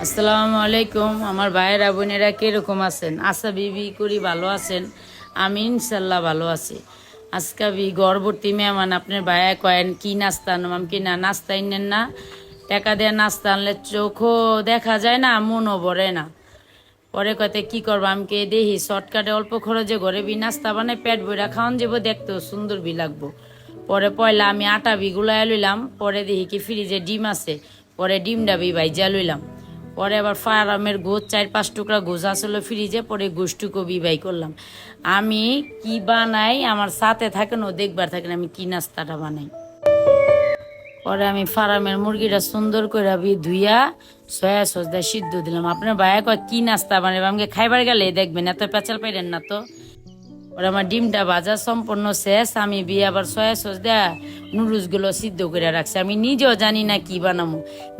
আসসালামু আলাইকুম। আমার ভাইয়েরা বোনেরা কিরকম আছেন? আশা বিবি করি ভালো আছেন। আমি ইনশাল্লাহ ভালো আছি। আজকে গর্ভবতী মেহমান আপনার ভাইয়া কয়েন কি নাস্তা আনলাম, আমি কি না নাস্তা আনেন না, টাকা দিয়ে নাস্তা আনলে চোখও দেখা যায় না, মনও ভরে না। পরে কতে কি করবো, আমি কে দেখি শর্টকাটে অল্প খরচে ঘরে নাস্তা বানাই, পেট বইরা খাওয়ান যাবো, দেখতেও সুন্দর লাগবো। পরে পয়লা আমি আটা গুলাইয়া লইলাম। পরে দেখি কি ফ্রিজে ডিম আছে, পরে ডিমটা ভাইজা লইলাম। পরে আবার ফার্মের গোছ 4-5 টুকরা গোছ আসলো ফ্রিজে, পরে গোছটুকু বিবাই করলাম। আমি কি বানাই আমার সাথে থাকেন, ও দেখবার থাকেন আমি কি নাস্তাটা বানাই। পরে আমি ফার্মের মুরগিটা সুন্দর করে ধুইয়া সয়া সস দিয়ে সিদ্ধ দিলাম। আপনার ভাইয়া কয় কি নাস্তা বানাবে, আমাকে খাইবার গেলে দেখবেন, এত পেঁচাল পাইলেন না তো। ওরা আমার ডিমটা ভাজা সম্পূর্ণ শেষ। আমি আবার সয়া সস দেয়া নুডলস গুলো সিদ্ধ করে রাখছি। আমি নিজেও জানি না কি বানাবো,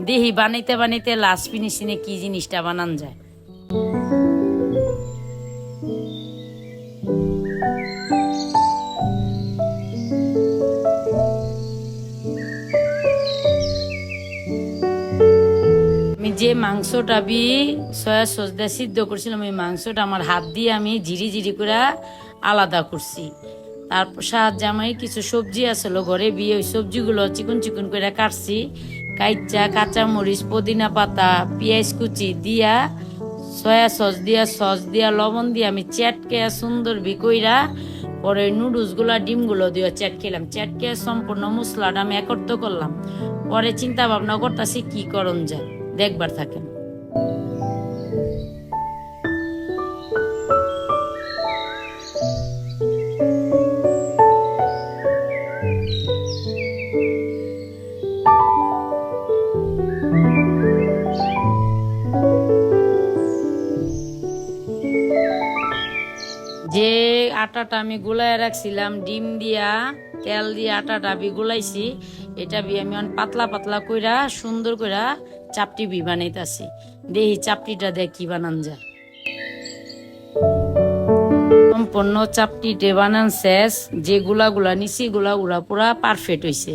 দেখি বানাইতে বানাইতে লাস্ট ফিনিশিংয়ে কি জিনিসটা বানান যায়। আমি যে মাংসটা সয়া সস দিয়ে সিদ্ধ করছিলাম, ওই মাংসটা আমার হাত দিয়ে আমি ঝিরি ঝিরি করে আলাদা করছি। তারপর সাহায্যে আমি কিছু সবজি আসলো ঘরে ওই সবজিগুলো চিকন চিকন করে কাটছি। কাঁচামরিচ, পুদিনা পাতা, পেঁয়াজ কুচি দিয়া সয়া সস দিয়া লবণ দিয়ে আমি চেটকে সুন্দর কইরা পরে নুডলস গুলা ডিমগুলো দিয়ে খেলাম। চেটকে সম্পূর্ণ মশলাটা আমি একত্র করলাম। পরে চিন্তা ভাবনা করতেছি কি করণ যায়, দেখবার থাকেন। যে আটাটা আমি গুলাইয়া রাখছিলাম ডিম দিয়া তেল দিয়ে আটাটা গুলাইছি, এটা আমি পাতলা পাতলা কইরা সুন্দর কইরা চাপটি বানাইতেছি। দেখি চাপটিটা দিয়ে কি বানান যায়। সম্পূর্ণ চাপটিতে বানান শেষ। যে গুলা নিছি গুলা পুরা পারফেক্ট হয়েছে।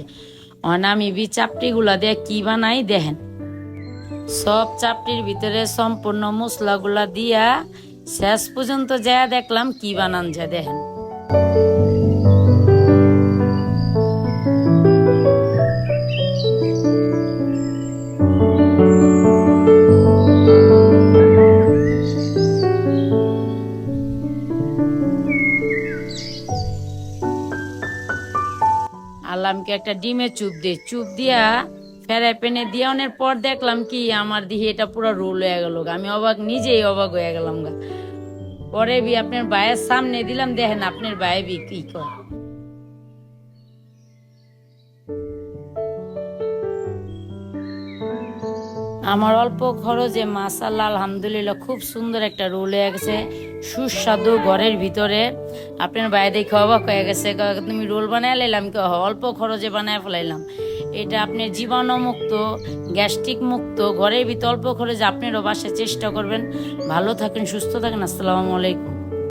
আমি চাপটি গুলা দিয়ে কি বানাই দেখেন। সব চাপটির ভিতরে সম্পূর্ণ মশলা গুলা দিয়া শেষ পর্যন্ত যা দেখলাম কি বানান যায় দেখেন। আল্লাহকে একটা ডিমের চুপ দিয়া ফেরাই পেনে দিয়ানোর পর দেখলাম কি আমার দিহে এটা পুরো রোল হয়ে গেল। আমি নিজেই অবাক হয়ে গেলাম গা। পরে আপনার ভাইয়ের সামনে দিলাম, দেখেন আপনার ভাই কি করে। আমার অল্প খরচে মাশাআল্লাহ আলহামদুলিল্লাহ খুব সুন্দর একটা রোল হয়ে গেছে, সুস্বাদু ঘরের ভিতরে। আপনার ভাই দেখে অবাক হয়ে গেছে, তুমি রোল বানায় লাইলাম কি? অল্প খরচে বানায় ফেলাইলাম। এটা আপনার জীবাণু মুক্ত, গ্যাস্ট্রিক মুক্ত, ঘরের ভিতরে অল্প খরচে আপনারও বাসায় চেষ্টা করবেন। ভালো থাকেন, সুস্থ থাকেন। আসসালামু আলাইকুম।